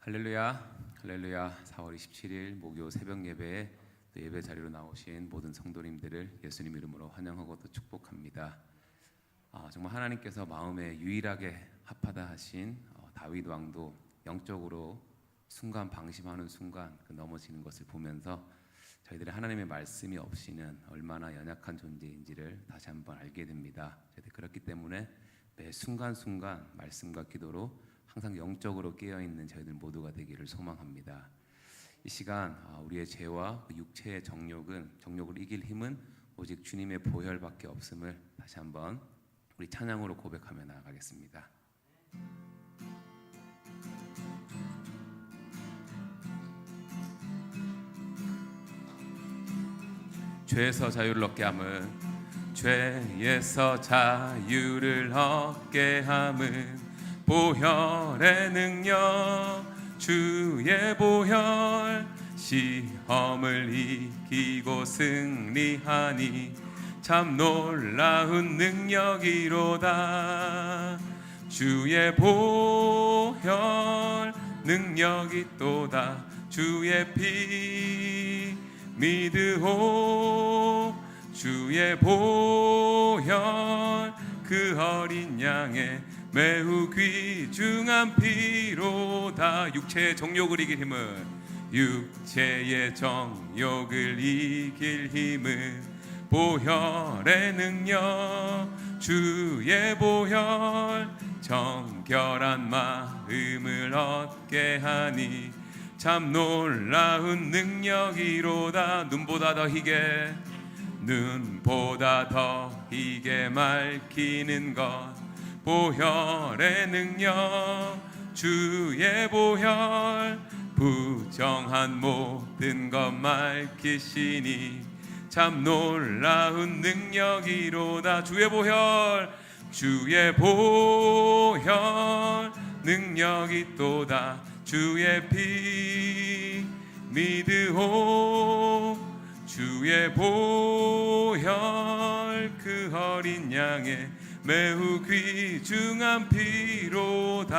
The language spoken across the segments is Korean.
할렐루야, 할렐루야. 4월 27일 목요 새벽 예배에 또 예배 자리로 나오신 모든 성도님들을 예수님 이름으로 환영하고 또 축복합니다. 정말 하나님께서 마음에 유일하게 합하다 하신 다윗 왕도 영적으로 순간 방심하는 순간 넘어지는 것을 보면서 저희들이 하나님의 말씀이 없이는 얼마나 연약한 존재인지를 다시 한번 알게 됩니다. 그렇기 때문에 매 순간순간 말씀과 기도로 항상 영적으로 깨어있는 저희들 모두가 되기를 소망합니다. 이 시간 우리의 죄와 육체의 정욕을 이길 힘은 오직 주님의 보혈밖에 없음을 다시 한번 우리 찬양으로 고백하며 나아가겠습니다. 죄에서 자유를 얻게 함은 죄에서 자유를 얻게 함은 보혈의 능력 주의 보혈 시험을 이기고 승리하니 참 놀라운 능력이로다. 주의 보혈 능력이 또다. 주의 피 믿으오. 주의 보혈 그 어린 양의 매우 귀중한 피로다. 육체의 정욕을 이길 힘은 보혈의 능력 주의 보혈 정결한 마음을 얻게 하니 참 놀라운 능력이로다. 눈보다 더 희게 맑히는 것 보혈의 능력 주의 보혈 부정한 모든 것 맑히시니 참 놀라운 능력이로다. 주의 보혈 능력이 또다. 주의 피 믿으오. 주의 보혈 그 어린 양의 매우 귀중한 피로다.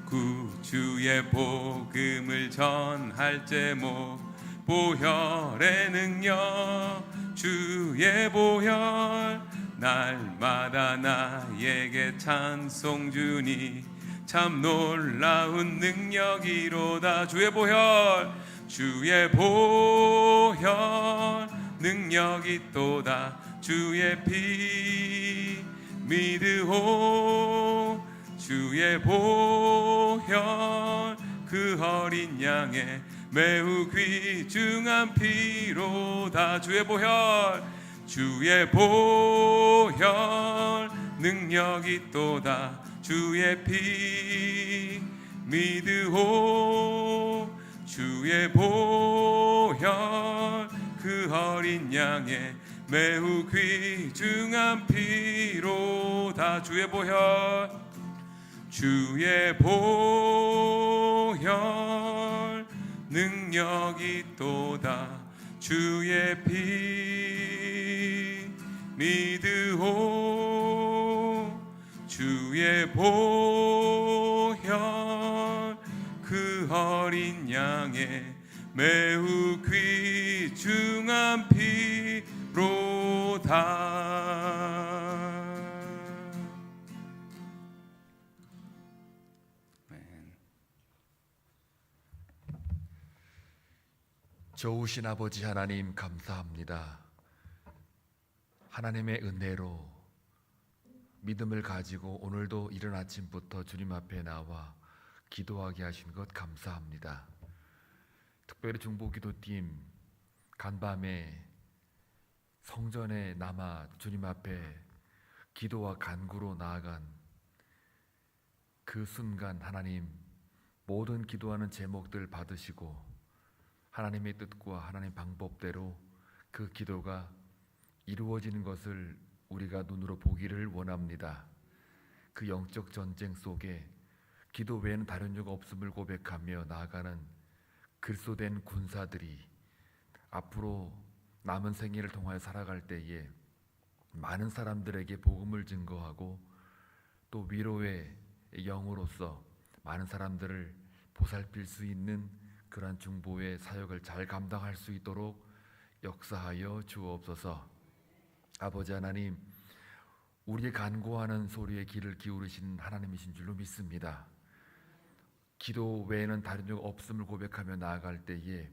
구주의 복음을 전할 제목 보혈의 능력 주의 보혈 날마다 나에게 찬송 주니 참 놀라운 능력이로다. 주의 보혈 능력이 또다. 주의 피 믿으오. 주의 보혈 그 어린 양의 매우 귀중한 피로다. 주의 보혈 능력이 또다. 주의 피 믿으오. 주의 보혈 그 어린 양의 매우 귀중한 피로다. 주의 보혈 능력이 또다. 주의 피 믿으오. 주의 보혈 그 어린 양의 매우 귀중한 피로다. 좋으신 아버지 하나님 감사합니다. 하나님의 은혜로 믿음을 가지고 오늘도 이른 아침부터 주님 앞에 나와 기도하게 하신 것 감사합니다. 특별히 중보기도팀 간밤에 성전에 남아 주님 앞에 기도와 간구로 나아간 그 순간 하나님 모든 기도하는 제목들 받으시고 하나님의 뜻과 하나님 방법대로 그 기도가 이루어지는 것을 우리가 눈으로 보기를 원합니다. 그 영적 전쟁 속에 기도 외에는 다른 योग 없음을 고백하며 나아가는 글소된 군사들이 앞으로 남은 생애를 통하여 살아갈 때에 많은 사람들에게 복음을 증거하고 또 위로의 영으로서 많은 사람들을 보살필 수 있는 그러한 중보의 사역을 잘 감당할 수 있도록 역사하여 주옵소서. 아버지 하나님, 우리의 간구하는 소리에 귀를 기울이신 하나님이신 줄로 믿습니다. 기도 외에는 다른 적 없음을 고백하며 나아갈 때에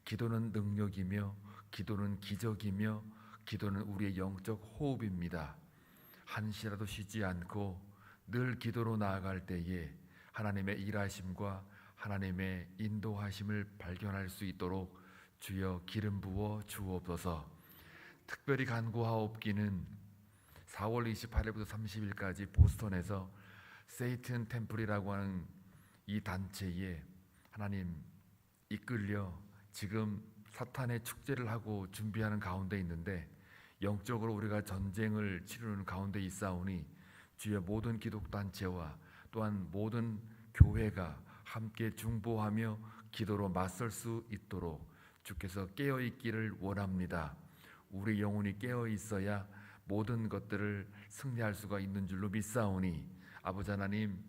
기도는 능력이며 기도는 기적이며 기도는 우리의 영적 호흡입니다. 한시라도 쉬지 않고 늘 기도로 나아갈 때에 하나님의 일하심과 하나님의 인도하심을 발견할 수 있도록 주여 기름 부어 주옵소서. 특별히 간구하옵기는 4월 28일부터 30일까지 보스턴에서 세이튼 템플이라고 하는 이 단체에 하나님 이끌려 지금 사탄의 축제를 하고 준비하는 가운데 있는데 영적으로 우리가 전쟁을 치르는 가운데 있사오니 주의 모든 기독단체와 또한 모든 교회가 함께 중보하며 기도로 맞설 수 있도록 주께서 깨어있기를 원합니다. 우리 영혼이 깨어있어야 모든 것들을 승리할 수가 있는 줄로 믿사오니 아버지 하나님,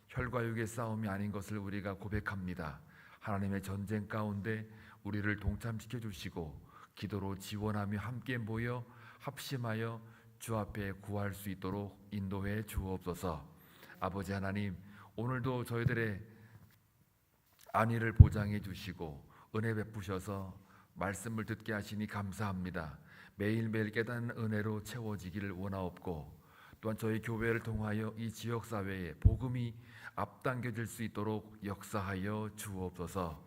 혈과 육의 싸움이 아닌 것을 우리가 고백합니다. 하나님의 전쟁 가운데 우리를 동참시켜 주시고 기도로 지원하며 함께 모여 합심하여 주 앞에 구할 수 있도록 인도해 주옵소서. 아버지 하나님, 오늘도 저희들의 안위를 보장해 주시고 은혜 베푸셔서 말씀을 듣게 하시니 감사합니다. 매일매일 깨닫는 은혜로 채워지기를 원하옵고 또한 저희 교회를 통하여 이 지역사회에 복음이 앞당겨질 수 있도록 역사하여 주옵소서.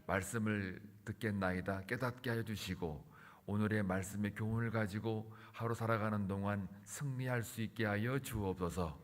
말씀을 듣겠나이다 깨닫게 하여 주시고 오늘의 말씀의 교훈을 가지고 하루 살아가는 동안 승리할 수 있게 하여 주옵소서.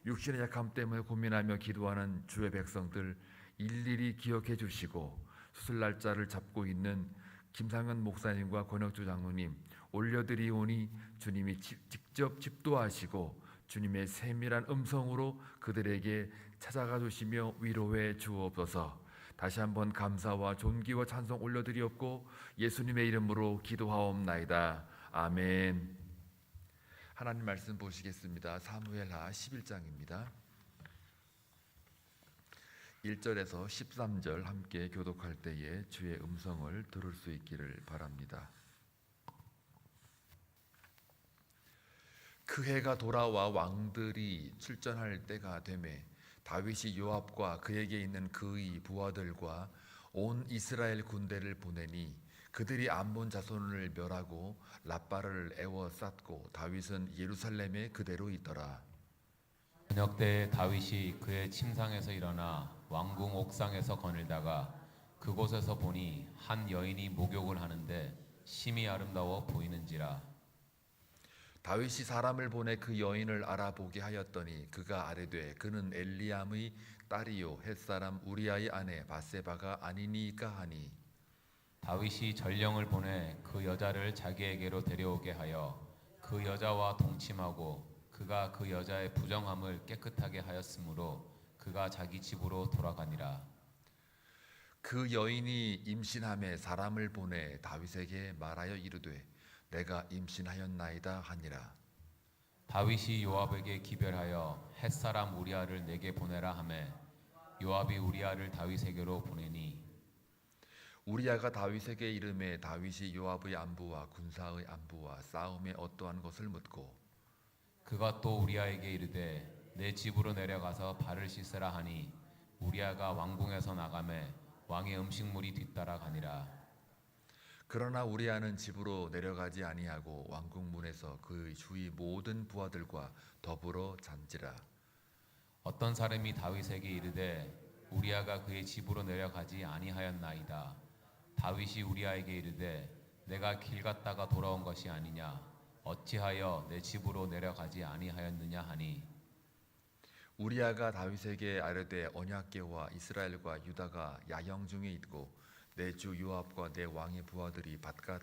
육신의 약함 때문에 고민하며 기도하는 주의 백성들 일일이 기억해 주시고 수술 날짜를 잡고 있는 김상현 목사님과 권혁주 장로님 올려드리오니 주님이 직접 집도하시고 주님의 세밀한 음성으로 그들에게 찾아가 주시며 위로해 주옵소서. 다시 한번 감사와 존귀와 찬송 올려드리옵고 예수님의 이름으로 기도하옵나이다. 아멘. 하나님 말씀 보시겠습니다. 사무엘하 11장입니다. 1절에서 13절 함께 교독할 때에 주의 음성을 들을 수 있기를 바랍니다. 그 해가 돌아와 왕들이 출전할 때가 되매 다윗이 요압과 그에게 있는 그의 부하들과 온 이스라엘 군대를 보내니 그들이 암몬 자손을 멸하고 랍바를 에워쌌고 다윗은 예루살렘에 그대로 있더라. 저녁 때 다윗이 그의 침상에서 일어나 왕궁 옥상에서 거닐다가 그곳에서 보니 한 여인이 목욕을 하는데 심히 아름다워 보이는지라. 다윗이 사람을 보내 그 여인을 알아보게 하였더니 그가 아뢰되 그는 엘리암의 딸이요 햇사람 우리아의 아내 바세바가 아니니까 하니 다윗이 전령을 보내 그 여자를 자기에게로 데려오게 하여 그 여자와 동침하고 그가 그 여자의 부정함을 깨끗하게 하였으므로 그가 자기 집으로 돌아가니라. 그 여인이 임신함에 사람을 보내 다윗에게 말하여 이르되 내가 임신하였나이다 하니라. 다윗이 요압에게 기별하여 햇사람 우리아를 내게 보내라 하매 요압이 우리아를 다윗에게로 보내니 우리아가 다윗에게 이르매 다윗이 요압의 안부와 군사의 안부와 싸움의 어떠한 것을 묻고 그가 또 우리아에게 이르되 내 집으로 내려가서 발을 씻으라 하니 우리아가 왕궁에서 나가매 왕의 음식물이 뒤따라 가니라. 그러나 우리아는 집으로 내려가지 아니하고 왕궁 문에서 그 주위 모든 부하들과 더불어 잔지라. 어떤 사람이 다윗에게 이르되 우리아가 그의 집으로 내려가지 아니하였나이다. 다윗이 우리아에게 이르되 내가 길 갔다가 돌아온 것이 아니냐 어찌하여 내 집으로 내려가지 아니하였느냐 하니 우리아가 다윗에게 아뢰되 언약궤와 이스라엘과 유다가 야영 중에 있고 내 주 요압과 내 왕의 부하들이 바깥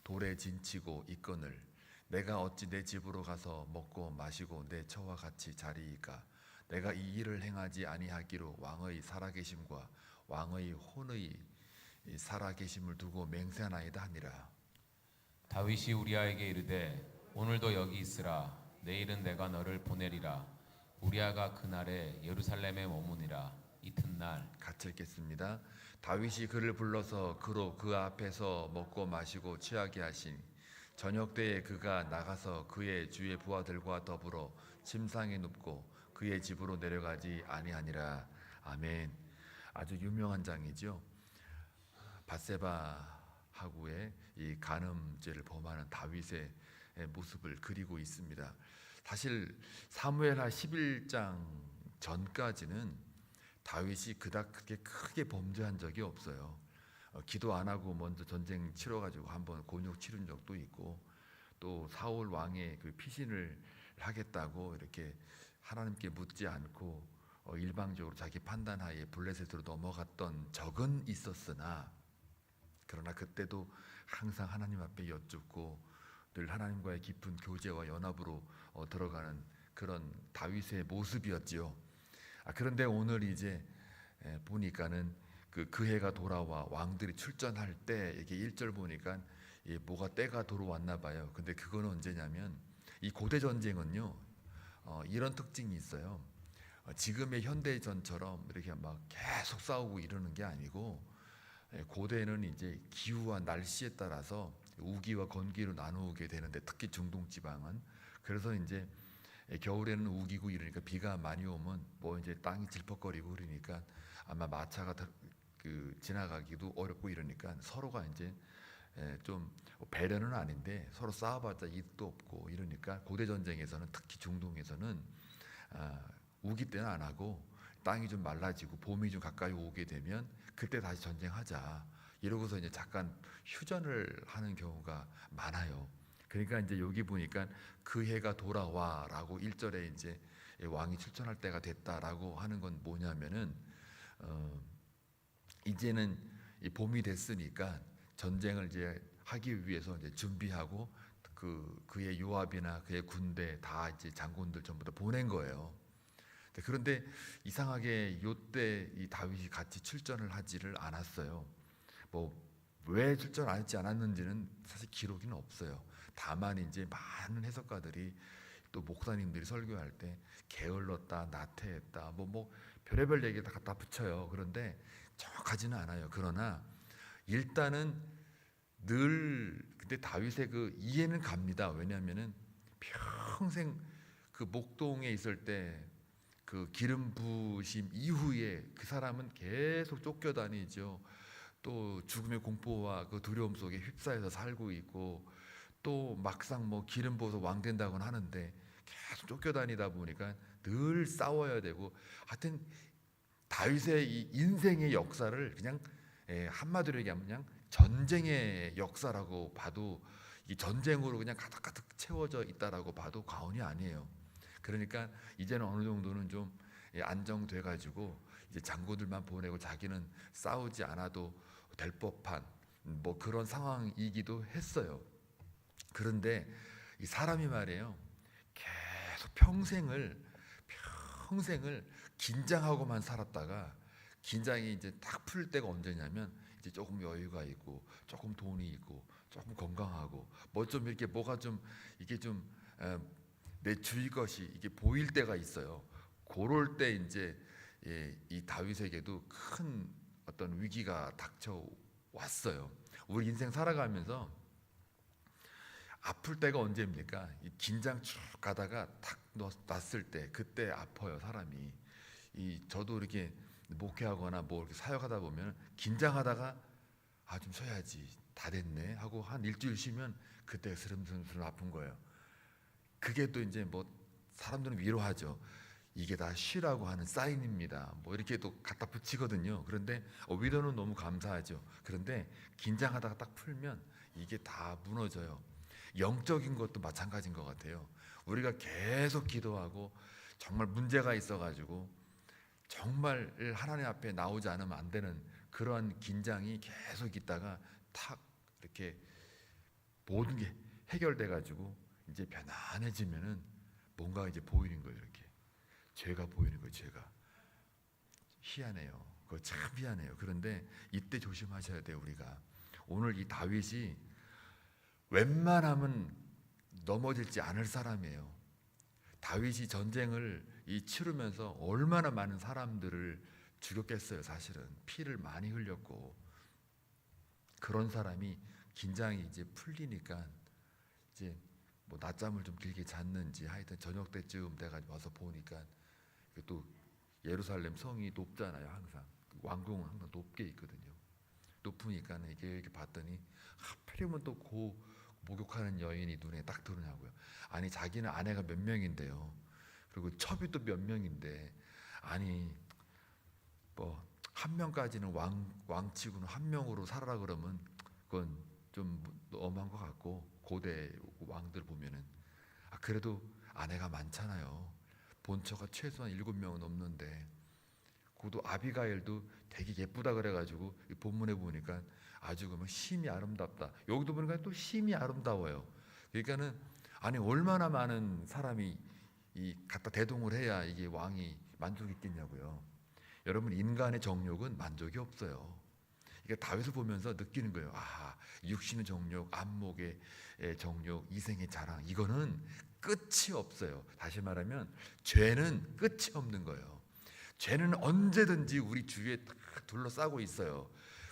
돌에 진치고 있거늘 내가 어찌 내 집으로 가서 먹고 마시고 내 처와 같이 자리이까. 내가 이 일을 행하지 아니하기로 왕의 살아계심과 왕의 혼의 살아계심을 두고 맹세하나이다 하니라. 다윗이 우리아에게 이르되 오늘도 여기 있으라. 내일은 내가 너를 보내리라. 우리아가 그날에 예루살렘에 머무니라. 이튿날 같이 읽겠습니다. 다윗이 그를 불러서 그로 그 앞에서 먹고 마시고 취하게 하신 저녁 때에 그가 나가서 그의 주의 부하들과 더불어 침상에 눕고 그의 집으로 내려가지 아니하니라. 아멘. 아주 유명한 장이죠. 밧세바하고의 이 간음죄를 범하는 다윗의 모습을 그리고 있습니다. 사실 사무엘하 11장 전까지는 다윗이 그닥 그렇게 크게 범죄한 적이 없어요. 기도 안 하고 먼저 전쟁 치러가지고 한번 곤욕 치른 적도 있고, 또 사울 왕의 그 피신을 하겠다고 이렇게 하나님께 묻지 않고 일방적으로 자기 판단하에 블레셋으로 넘어갔던 적은 있었으나, 그러나 그때도 항상 하나님 앞에 여쭙고 늘 하나님과의 깊은 교제와 연합으로 들어가는 그런 다윗의 모습이었지요. 그런데 오늘 이제 보니까는 그 해가 돌아와 왕들이 출전할 때 이게 1절 보니까 뭐가 때가 돌아왔나 봐요. 근데 그건 언제냐면 이 고대 전쟁은요 이런 특징이 있어요. 지금의 현대전처럼 이렇게 막 계속 싸우고 이러는 게 아니고, 고대는 이제 기후와 날씨에 따라서 우기와 건기로 나누게 되는데, 특히 중동 지방은 그래서 이제 겨울에는 우기고 이러니까 비가 많이 오면 뭐 이제 땅이 질퍽거리고 그러니까 아마 마차가 지나가기도 어렵고 이러니까 서로가 이제 좀 배려는 아닌데 서로 싸워봤자 이득도 없고 이러니까 고대 전쟁에서는, 특히 중동에서는 우기 때는 안 하고 땅이 좀 말라지고 봄이 좀 가까이 오게 되면 그때 다시 전쟁하자 이러고서 이제 잠깐 휴전을 하는 경우가 많아요. 그러니까 이제 여기 보니까 그 해가 돌아와라고 1절에 이제 왕이 출전할 때가 됐다라고 하는 건 뭐냐면은 이제는 이 봄이 됐으니까 전쟁을 이제 하기 위해서 이제 준비하고 그의 요압이나 그의 군대 다 이제 장군들 전부 다 보낸 거예요. 그런데 이상하게 요때 이 다윗이 같이 출전을 하지를 않았어요. 뭐 왜 출전 안 했지 않았는지는 사실 기록에는 없어요. 다만 이제 많은 해석가들이 또 목사님들이 설교할 때 게을렀다, 나태했다, 뭐 별의별 얘기 다 갖다 붙여요. 그런데 정확하지는 않아요. 그러나 일단은 늘 근데 다윗의 그 이해는 갑니다. 왜냐하면은 평생 그 목동에 있을 때 그 기름 부으심 이후에 그 사람은 계속 쫓겨다니죠. 또 죽음의 공포와 그 두려움 속에 휩싸여서 살고 있고, 또 막상 뭐 기름 부어서 왕 된다고는 하는데 계속 쫓겨다니다 보니까 늘 싸워야 되고, 하여튼 다윗의 이 인생의 역사를 그냥 한마디로 얘기하면 그냥 전쟁의 역사라고 봐도, 이 전쟁으로 그냥 가득가득 채워져 있다라고 봐도 과언이 아니에요. 그러니까 이제는 어느 정도는 좀 안정돼 가지고 이제 장군들만 보내고 자기는 싸우지 않아도 될 법한 뭐 그런 상황이기도 했어요. 그런데 이 사람이 말이에요, 계속 평생을 긴장하고만 살았다가 긴장이 이제 딱 풀 때가 언제냐면 이제 조금 여유가 있고 조금 돈이 있고 조금 건강하고 뭐 좀 이렇게 뭐가 좀 이게 좀 내 주위 것이 이게 보일 때가 있어요. 그럴 때 이제 이 다윗에게도 큰 어떤 위기가 닥쳐 왔어요. 우리 인생 살아가면서 아플 때가 언제입니까? 이 긴장 쭉 가다가 탁 놨을 때 그때 아파요, 사람이. 저도 이렇게 목회하거나 뭐 이렇게 사역하다 보면 긴장하다가 좀 쉬어야지, 다 됐네 하고 한 일주일 쉬면 그때 스름스름 아픈 거예요. 그게 또 이제 뭐 사람들은 위로하죠. 이게 다 쉬라고 하는 사인입니다. 뭐 이렇게 또 갖다 붙이거든요. 그런데 위로는 너무 감사하죠. 그런데 긴장하다가 딱 풀면 이게 다 무너져요. 영적인 것도 마찬가지인 것 같아요. 우리가 계속 기도하고 정말 문제가 있어가지고 정말 하나님 앞에 나오지 않으면 안 되는 그러한 긴장이 계속 있다가 탁 이렇게 모든 게 해결돼가지고 이제 편안해지면은 뭔가 이제 보이는 거예요. 이렇게 죄가 보이는 거예요. 죄가 희한해요. 그거 참 희한해요. 그런데 이때 조심하셔야 돼요. 우리가 오늘 이 다윗이 웬만하면 넘어질지 않을 사람이에요. 다윗이 전쟁을 이 치르면서 얼마나 많은 사람들을 죽였겠어요. 사실은 피를 많이 흘렸고, 그런 사람이 긴장이 이제 풀리니까 이제 뭐 낮잠을 좀 길게 잤는지 하여튼 저녁 때쯤 돼가 와서 보니까 또 예루살렘 성이 높잖아요. 항상 왕궁은 항상 높게 있거든요. 높으니까 이렇게 봤더니 하필이면 또 목욕하는 여인이 눈에 딱 들어오냐고요. 아니 자기는 아내가 몇 명인데요. 그리고 첩이 또 몇 명인데, 아니 뭐 한 명까지는 왕치고는 한 명으로 살아라 그러면 그건 좀 너무한 것 같고, 고대 왕들 보면은 그래도 아내가 많잖아요. 본처가 최소한 7명은 넘는데, 그것도 아비가일도 되게 예쁘다 그래가지고 이 본문에 보니까 아주 그러면 심이 아름답다. 여기도 보니까 또 심이 아름다워요. 그러니까는 아니 얼마나 많은 사람이 이 갖다 대동을 해야 이게 왕이 만족이 있겠냐고요. 여러분, 인간의 정욕은 만족이 없어요. 그러니까 다윗을 보면서 느끼는 거예요. 육신의 정욕, 안목의 정욕, 이생의 자랑, 이거는 끝이 없어요. 다시 말하면 죄는 끝이 없는 거예요. 죄는 언제든지 우리 주위에 딱 둘러싸고 있어요.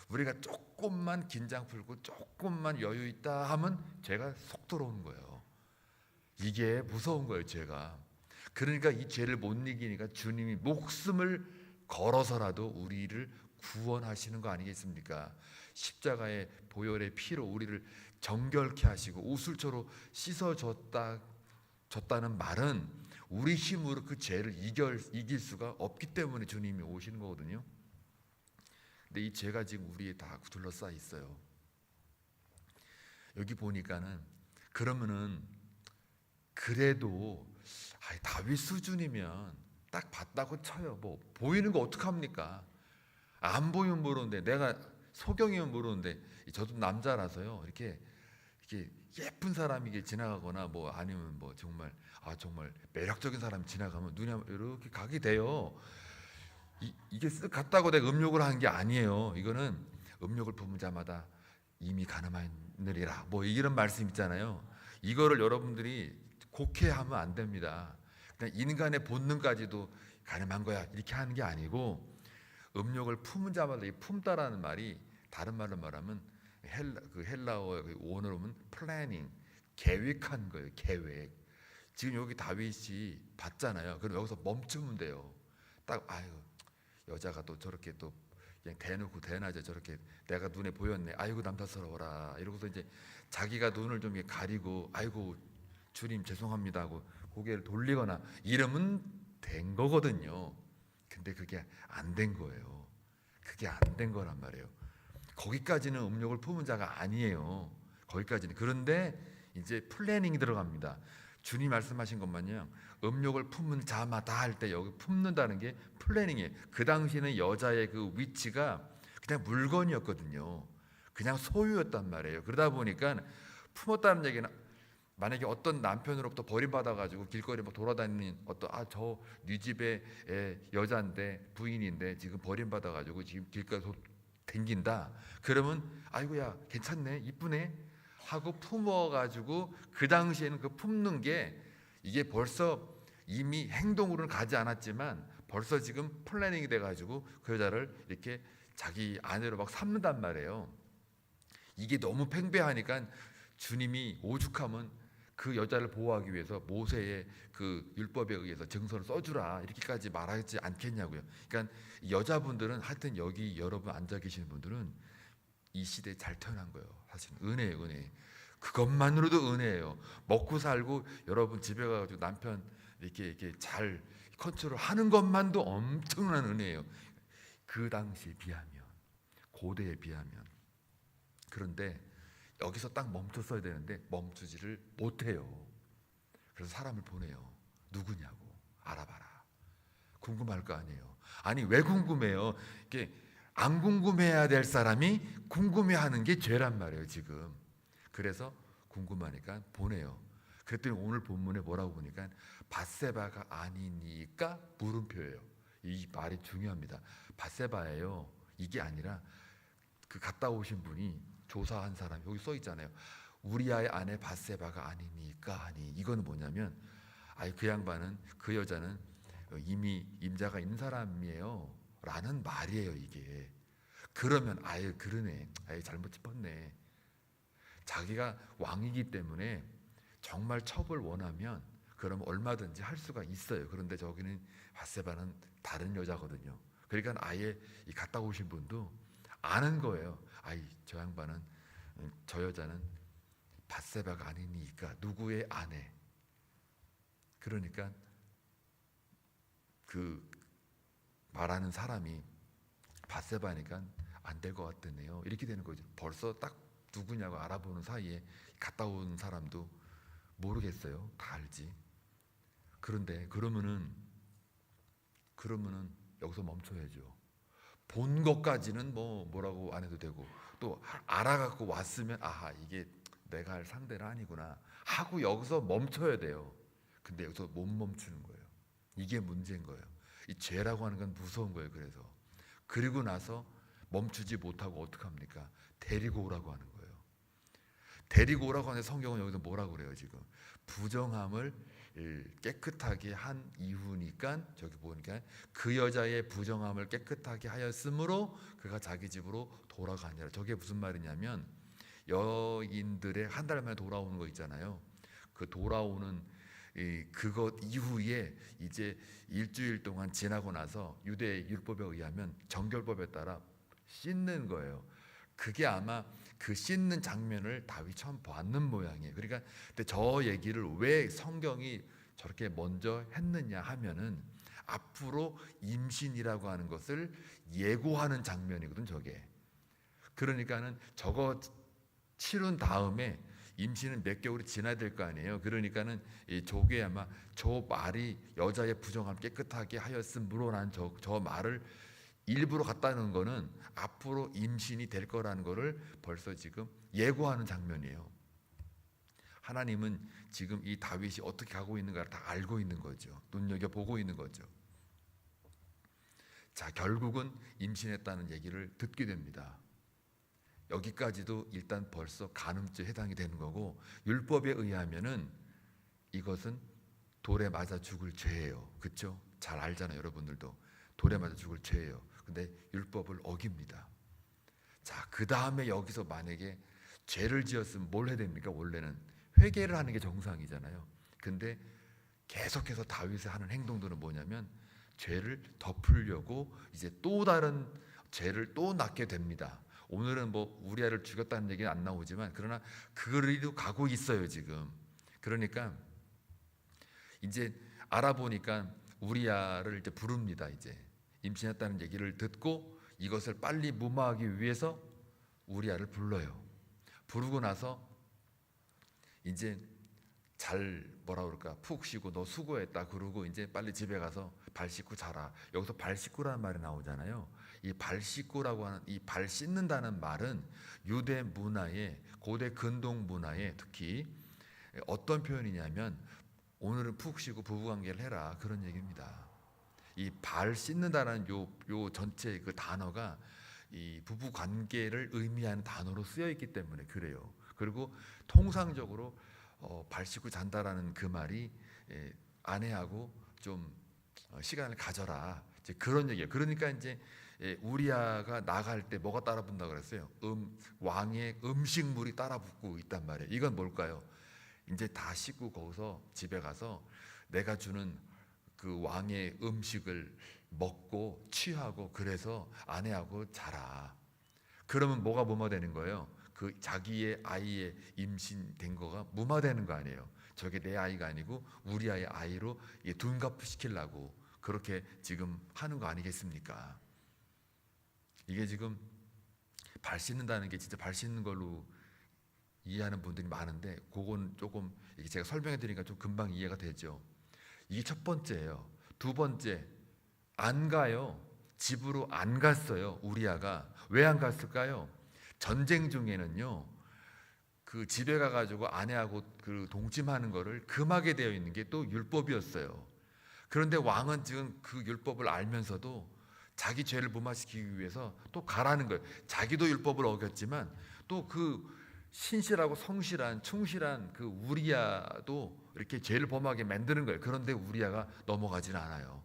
우리가 조금만 긴장 풀고 조금만 여유 있다 하면 죄가 속 들어오는 거예요. 이게 무서운 거예요, 죄가. 그러니까 이 죄를 못 이기니까 주님이 목숨을 걸어서라도 우리를 구원하시는 거 아니겠습니까? 십자가의 보혈의 피로 우리를 정결케 하시고 우슬초로 씻어줬다는 말은 우리 힘으로 그 죄를 이길 수가 없기 때문에 주님이 오시는 거거든요. 근데 이 죄가 지금 우리에 다 둘러싸여 있어요. 여기 보니까는 그러면은 그래도 다윗 수준이면 딱 봤다고 쳐요. 뭐 보이는 거 어떡합니까? 안 보이면 모르는데, 내가 소경이면 모르는데, 저도 남자라서요. 이렇게 예쁜 사람이 지나가거나 뭐 아니면 뭐 정말 매력적인 사람이 지나가면 눈이 이렇게 가게 돼요. 이게 쓱 갔다고 내가 음욕을 한 게 아니에요. 이거는 음욕을 품은 자마다 이미 가늠하느니라, 뭐 이런 말씀 있잖아요. 이거를 여러분들이 곡해하면 안 됩니다. 그냥 인간의 본능까지도 가늠한 거야 이렇게 하는 게 아니고, 음욕을 품은 자마다, 이 품다라는 말이 다른 말로 말하면 헬라어 원어로 보면 플래닝, 계획한 거예요. 계획. 지금 여기 다윗이 봤잖아요. 그럼 여기서 멈추면 돼요. 딱 여자가 또 저렇게 또 그냥 대놓고 대낮에 저렇게 내가 눈에 보였네. 아이고 남사스러워라. 이러고서 이제 자기가 눈을 좀 가리고 아이고 주님 죄송합니다 하고 고개를 돌리거나 이러면 된 거거든요. 근데 그게 안 된 거예요. 그게 안 된 거란 말이에요. 거기까지는 음욕을 품은 자가 아니에요. 거기까지는. 그런데 이제 플래닝이 들어갑니다. 주님 말씀하신 것만요, 음욕을 품은 자마다 할 때 여기 품는다는 게 플래닝이에요. 그 당시에는 여자의 그 위치가 그냥 물건이었거든요. 그냥 소유였단 말이에요. 그러다 보니까 품었다는 얘기는 만약에 어떤 남편으로부터 버림받아가지고 길거리 막 돌아다니는 저 네 집의 여자인데 부인인데 지금 버림받아가지고 지금 길가에 댕긴다. 그러면 아이고야 괜찮네 이쁘네 하고 품어가지고, 그 당시에는 그 품는 게 이게 벌써 이미 행동으로는 가지 않았지만 벌써 지금 플래닝이 돼가지고 그 여자를 이렇게 자기 아내로 막 삼는단 말이에요. 이게 너무 팽배하니까 주님이 오죽하면 그 여자를 보호하기 위해서 모세의 그 율법에 의해서 증서를 써주라 이렇게까지 말하지 않겠냐고요. 그러니까 여자분들은 하여튼 여기 여러분 앉아 계시는 분들은 이 시대에 잘 태어난 거예요. 사실 은혜예요, 은혜. 그것만으로도 은혜예요. 먹고 살고 여러분 집에 가가지고 남편 이렇게 잘 컨트롤 하는 것만도 엄청난 은혜예요. 그 당시에 비하면, 고대에 비하면. 그런데 여기서 딱 멈췄어야 되는데 멈추지를 못해요. 그래서 사람을 보내요. 누구냐고 알아봐라. 궁금할 거 아니에요. 아니 왜 궁금해요? 이게 안 궁금해야 될 사람이 궁금해하는 게 죄란 말이에요 지금. 그래서 궁금하니까 보내요. 그랬더니 오늘 본문에 뭐라고 보니까 밧세바가 아니니까 물음표예요. 이 말이 중요합니다. 밧세바예요. 이게 아니라 그 갔다 오신 분이 조사한 사람 여기 써 있잖아요. 우리아의 아내 밧세바가 아니니까 하니. 이거는 뭐냐면 그 양반은, 그 여자는 이미 임자가 있는 사람이에요 라는 말이에요 이게. 그러면 아예 그러네, 아예 잘못 짚었네. 자기가 왕이기 때문에 정말 첩을 원하면 그러면 얼마든지 할 수가 있어요. 그런데 저기는 밧세바는 다른 여자거든요. 그러니까 아예 이 갔다 오신 분도 아는 거예요. 아이 저 양반은, 저 여자는 밧세바가 아니니까 누구의 아내. 그러니까 그 말하는 사람이 밧세바니까 안 될 것 같더네요. 이렇게 되는 거죠. 벌써 딱 누구냐고 알아보는 사이에 갔다 온 사람도 모르겠어요. 다 알지. 그런데 그러면은 여기서 멈춰야죠. 본 것까지는 뭐라고 안 해도 되고, 또 알아갖고 왔으면 아하 이게 내가 할 상대는 아니구나 하고 여기서 멈춰야 돼요. 근데 여기서 못 멈추는 거예요. 이게 문제인 거예요. 이 죄라고 하는 건 무서운 거예요. 그래서 그리고 나서 멈추지 못하고 어떡합니까? 데리고 오라고 하는 거예요. 데리고 오라고 하는데 성경은 여기서 뭐라고 그래요? 지금 부정함을 깨끗하게 한 이후니까, 저기 보니까 그 여자의 부정함을 깨끗하게 하였으므로 그가 자기 집으로 돌아가니라. 저게 무슨 말이냐면 여인들의 한 달 만에 돌아오는 거 있잖아요. 그 돌아오는 그것 이후에 이제 일주일 동안 지나고 나서 유대 율법에 의하면 정결법에 따라 씻는 거예요. 그게 아마 그 씻는 장면을 다윗이 처음 봤는 모양이에요. 그러니까 근데 저 얘기를 왜 성경이 저렇게 먼저 했느냐 하면은 앞으로 임신이라고 하는 것을 예고하는 장면이거든 저게. 그러니까는 저거 치른 다음에 임신은 몇 개월이 지나야 될 거 아니에요. 그러니까는 저게 아마 저 말이 여자의 부정함 깨끗하게 하였으므로라는 저 말을 일부러 갖다 놓은 거는 앞으로 임신이 될 거라는 거를 벌써 지금 예고하는 장면이에요. 하나님은 지금 이 다윗이 어떻게 가고 있는가를 다 알고 있는 거죠. 눈여겨보고 있는 거죠. 자, 결국은 임신했다는 얘기를 듣게 됩니다. 여기까지도 일단 벌써 간음죄에 해당이 되는 거고, 율법에 의하면은 이것은 돌에 맞아 죽을 죄예요. 그렇죠? 잘 알잖아요. 여러분들도 돌에 맞아 죽을 죄예요. 근데 율법을 어깁니다. 자, 그 다음에 여기서 만약에 죄를 지었으면 뭘 해야 됩니까? 원래는 회개를 하는 게 정상이잖아요. 근데 계속해서 다윗이 하는 행동들은 뭐냐면 죄를 덮으려고 이제 또 다른 죄를 또 낳게 됩니다. 오늘은 우리아를 죽였다는 얘기는 안 나오지만 그러나 그리로 가고 있어요 지금. 그러니까 이제 알아보니까 우리아를 이제 부릅니다. 이제 임신했다는 얘기를 듣고 이것을 빨리 무마하기 위해서 우리아를 불러요. 부르고 나서 이제 잘 푹 쉬고 너 수고했다 그러고 이제 빨리 집에 가서 발 씻고 자라. 여기서 발 씻고라는 말이 나오잖아요. 이 발 씻고라고 하는 이 발 씻는다는 말은 유대 문화에, 고대 근동 문화에 특히 어떤 표현이냐면 오늘은 푹 쉬고 부부관계를 해라 그런 얘기입니다. 이 발 씻는다는 요 전체 그 단어가 이 부부관계를 의미하는 단어로 쓰여 있기 때문에 그래요. 그리고 통상적으로 발 씻고 잔다라는 그 말이 아내하고 좀 시간을 가져라 이제 그런 얘기예요. 그러니까 이제 우리아가 나갈 때 뭐가 따라붙는다 그랬어요? 왕의 음식물이 따라붙고 있단 말이에요. 이건 뭘까요? 이제 다 씻고 거기서 집에 가서 내가 주는 그 왕의 음식을 먹고 취하고 그래서 아내하고 자라. 그러면 뭐가 무마되는 거예요? 그 자기의 아이의 임신된 거가 무마되는 거 아니에요. 저게 내 아이가 아니고 우리 아이의 아이로 둔갑시키려고 그렇게 지금 하는 거 아니겠습니까? 이게 지금 발 씻는다는 게 진짜 발 씻는 걸로 이해하는 분들이 많은데 그건 조금 제가 설명해 드리니까 좀 금방 이해가 되죠. 이게 첫 번째예요. 두 번째, 안 가요. 집으로 안 갔어요. 우리아가. 왜 안 갔을까요? 전쟁 중에는요, 그 집에 가가지고 아내하고 그 동침하는 거를 금하게 되어 있는 게 또 율법이었어요. 그런데 왕은 지금 그 율법을 알면서도 자기 죄를 무마시키기 위해서 또 가라는 거예요. 자기도 율법을 어겼지만 또 그 신실하고 성실한 충실한 그 우리아도 이렇게 죄를 범하게 만드는 거예요. 그런데 우리아가 넘어가지는 않아요.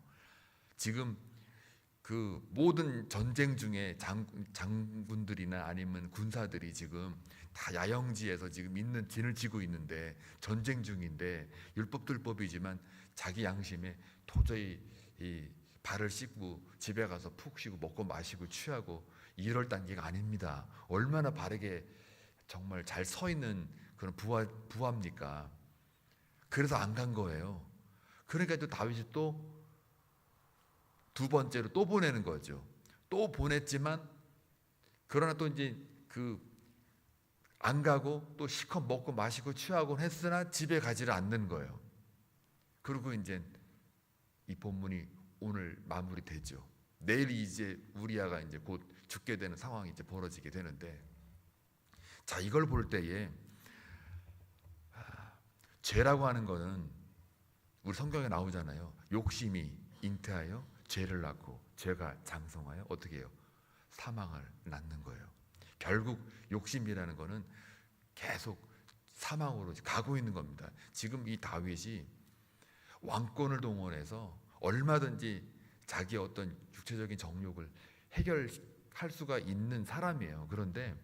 지금 그 모든 전쟁 중에 장군들이나 아니면 군사들이 지금 다 야영지에서 지금 있는 진을 지고 있는데 전쟁 중인데 율법들법이지만 자기 양심에 도저히 이 발을 씻고 집에 가서 푹 쉬고 먹고 마시고 취하고 이럴 단계가 아닙니다. 얼마나 바르게 정말 잘 서 있는 그런 부하입니까? 그래서 안 간 거예요. 그러니까 또 다윗이 또 두 번째로 또 보내는 거죠. 또 보냈지만 그러나 또 이제 그 안 가고 또 실컷 먹고 마시고 취하곤 했으나 집에 가지를 않는 거예요. 그리고 이제 이 본문이 오늘 마무리되죠. 내일 이제 우리아가 이제 곧 죽게 되는 상황이 이제 벌어지게 되는데, 자, 이걸 볼 때에 죄라고 하는 거는 우리 성경에 나오잖아요. 욕심이 잉태하여 죄를 낳고 죄가 장성하여 어떻게 해요? 사망을 낳는 거예요. 결국 욕심이라는 거는 계속 사망으로 가고 있는 겁니다. 지금 이 다윗이 왕권을 동원해서 얼마든지 자기의 어떤 육체적인 정욕을 해결할 수가 있는 사람이에요. 그런데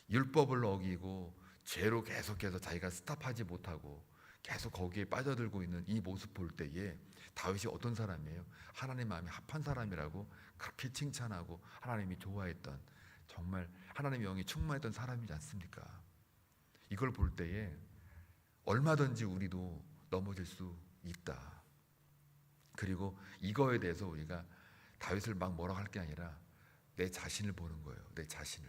율법을 어기고 죄로 계속해서 자기가 스탑하지 못하고 계속 거기에 빠져들고 있는 이 모습 볼 때에 다윗이 어떤 사람이에요? 하나님 마음에 합한 사람이라고 그렇게 칭찬하고 하나님이 좋아했던, 정말 하나님의 영이 충만했던 사람이지 않습니까? 이걸 볼 때에 얼마든지 우리도 넘어질 수 있다. 그리고 이거에 대해서 우리가 다윗을 막 뭐라고 할 게 아니라 내 자신을 보는 거예요. 내 자신을.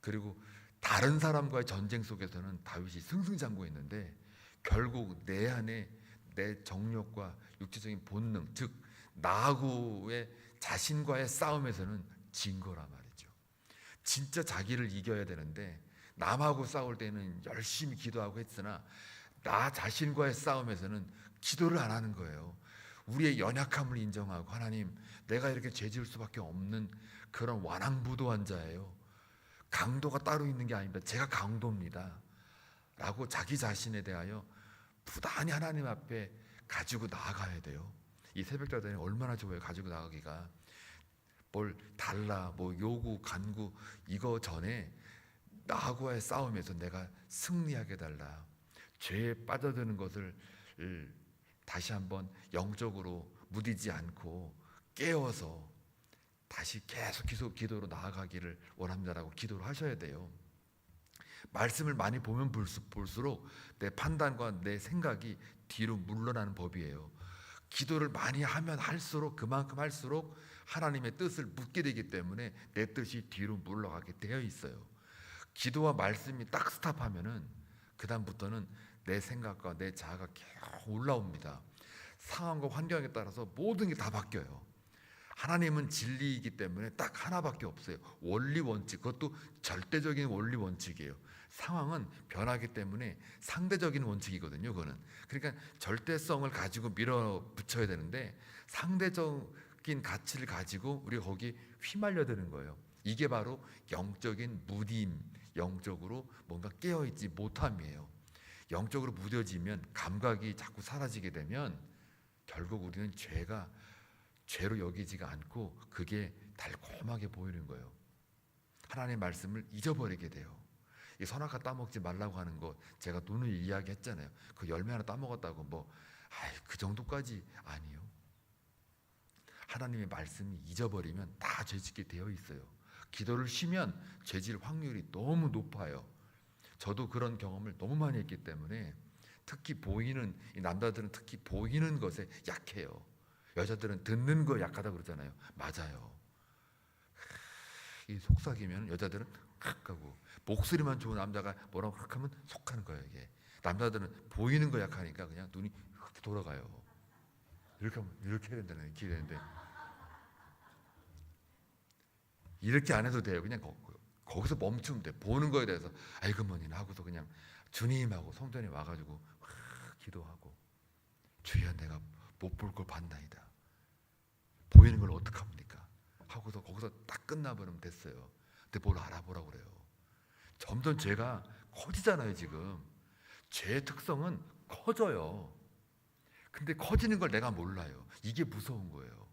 그리고 다른 사람과의 전쟁 속에서는 다윗이 승승장구했는데 결국 내 안에 내 정욕과 육체적인 본능, 즉 나하고의 자신과의 싸움에서는 진 거란 말이죠. 진짜 자기를 이겨야 되는데 남하고 싸울 때는 열심히 기도하고 했으나 나 자신과의 싸움에서는 기도를 안 하는 거예요. 우리의 연약함을 인정하고, 하나님, 내가 이렇게 죄 지을 수밖에 없는 그런 완황부도한 자예요. 강도가 따로 있는 게 아닙니다. 제가 강도입니다. 라고 자기 자신에 대하여 부단히 하나님 앞에 가지고 나아가야 돼요. 이 새벽자들이 얼마나 좋아요. 가지고 나가기가. 뭘 달라, 뭐 요구, 간구 이거 전에 나하고의 싸움에서 내가 승리하게 달라. 죄에 빠져드는 것을 다시 한번 영적으로 무디지 않고 깨워서 다시 계속 기도로 나아가기를 원합니다라고 기도를 하셔야 돼요. 말씀을 많이 보면 볼수록 내 판단과 내 생각이 뒤로 물러나는 법이에요. 기도를 많이 하면 할수록, 그만큼 할수록 하나님의 뜻을 묻게 되기 때문에 내 뜻이 뒤로 물러가게 되어 있어요. 기도와 말씀이 딱 스탑하면은 그 다음부터는 내 생각과 내 자아가 계속 올라옵니다. 상황과 환경에 따라서 모든 게 다 바뀌어요. 하나님은 진리이기 때문에 딱 하나밖에 없어요. 원리 원칙, 그것도 절대적인 원리 원칙이에요. 상황은 변하기 때문에 상대적인 원칙이거든요. 그거는. 그러니까 절대성을 가지고 밀어붙여야 되는데 상대적인 가치를 가지고 우리가 거기에 휘말려드는 거예요. 이게 바로 영적인 무딤, 영적으로 뭔가 깨어있지 못함이에요. 영적으로 무뎌지면, 감각이 자꾸 사라지게 되면 결국 우리는 죄로 여기지가 않고 그게 달콤하게 보이는 거예요. 하나님의 말씀을 잊어버리게 돼요. 이 선악과 따먹지 말라고 하는 거 제가 눈을 이야기했잖아요. 그 열매 하나 따먹었다고 그 정도까지 아니요. 하나님의 말씀이 잊어버리면 다 죄짓게 되어 있어요. 기도를 쉬면 죄질 확률이 너무 높아요. 저도 그런 경험을 너무 많이 했기 때문에 특히 이 남자들은 특히 보이는 것에 약해요. 여자들은 듣는 거 약하다 그러잖아요. 맞아요. 이 속삭이면 여자들은 칵 하고, 목소리만 좋은 남자가 뭐라고 칵 하면 속하는 거예요. 이게 남자들은 보이는 거 약하니까 그냥 눈이 돌아가요. 이렇게 하면 이렇게 해야 된다는 기대는데 이렇게 안 해도 돼요. 그냥 거기서 멈추면 돼. 보는 거에 대해서 아이고 뭐니나 하고서 그냥 주님하고 성전에 와가지고 기도하고, 주여 내가 못 볼 걸 봤나이다. 보이는 걸 어떡합니까? 하고서 거기서 딱 끝나버리면 됐어요. 근데 뭘 알아보라고 그래요. 점점 죄가 커지잖아요. 지금 죄의 특성은 커져요. 근데 커지는 걸 내가 몰라요. 이게 무서운 거예요.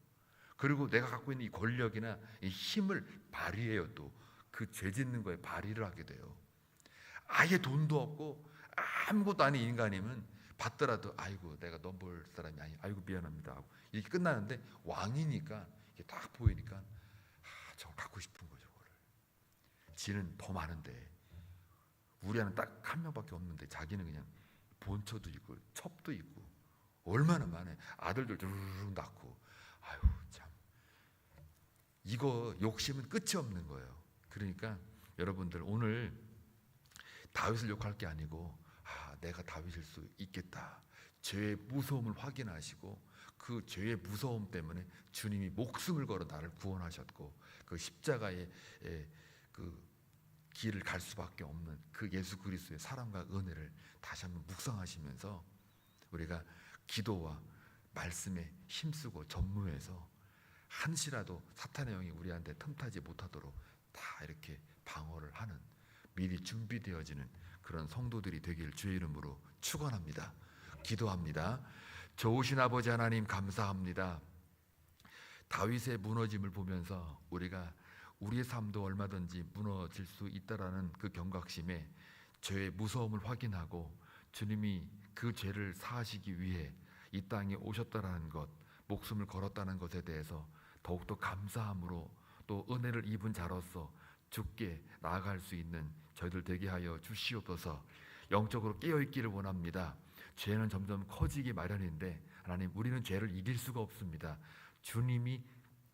그리고 내가 갖고 있는 이 권력이나 이 힘을 발휘해요. 또 그 죄 짓는 거에 발휘를 하게 돼요. 아예 돈도 없고 아무것도 아닌 인간이면 받더라도 아이고 내가 넌 볼 사람이 아니, 아이고 미안합니다 하고 이렇게 끝나는데, 왕이니까 이게 딱 보이니까 저거 갖고 싶은 거죠. 저거를. 지는 더 많은데, 우리 아는 딱 한 명밖에 없는데 자기는 그냥 본처도 있고 첩도 있고 얼마나 많아요. 아들들 쭈르륵 낳고. 아유 참, 이거 욕심은 끝이 없는 거예요. 그러니까 여러분들 오늘 다윗을 욕할 게 아니고, 내가 다윗일 수 있겠다. 죄의 무서움을 확인하시고 그 죄의 무서움 때문에 주님이 목숨을 걸어 나를 구원하셨고 그 십자가의 그 길을 갈 수밖에 없는 그 예수 그리스도의 사랑과 은혜를 다시 한번 묵상하시면서 우리가 기도와 말씀에 힘쓰고 전무해서 한시라도 사탄의 영이 우리한테 틈타지 못하도록 다 이렇게 방어를 하는, 미리 준비되어지는 그런 성도들이 되길 주의 이름으로 축원합니다. 기도합니다. 좋으신 아버지 하나님 감사합니다. 다윗의 무너짐을 보면서 우리가 우리의 삶도 얼마든지 무너질 수 있다라는 그 경각심에 죄의 무서움을 확인하고 주님이 그 죄를 사하시기 위해 이 땅에 오셨다라는 것, 목숨을 걸었다는 것에 대해서 더욱더 감사함으로 또 은혜를 입은 자로서 주께 나아갈 수 있는 저희들 되게 하여 주시옵소서. 영적으로 깨어있기를 원합니다. 죄는 점점 커지기 마련인데 하나님, 우리는 죄를 이길 수가 없습니다. 주님이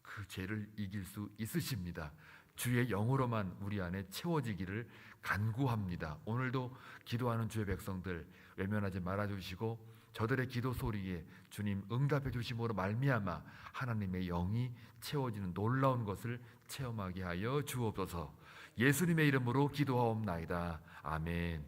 그 죄를 이길 수 있으십니다. 주의 영으로만 우리 안에 채워지기를 간구합니다. 오늘도 기도하는 주의 백성들 외면하지 말아주시고 저들의 기도 소리에 주님 응답해 주심으로 말미암아 하나님의 영이 채워지는 놀라운 것을 체험하게 하여 주옵소서. 예수님의 이름으로 기도하옵나이다. 아멘.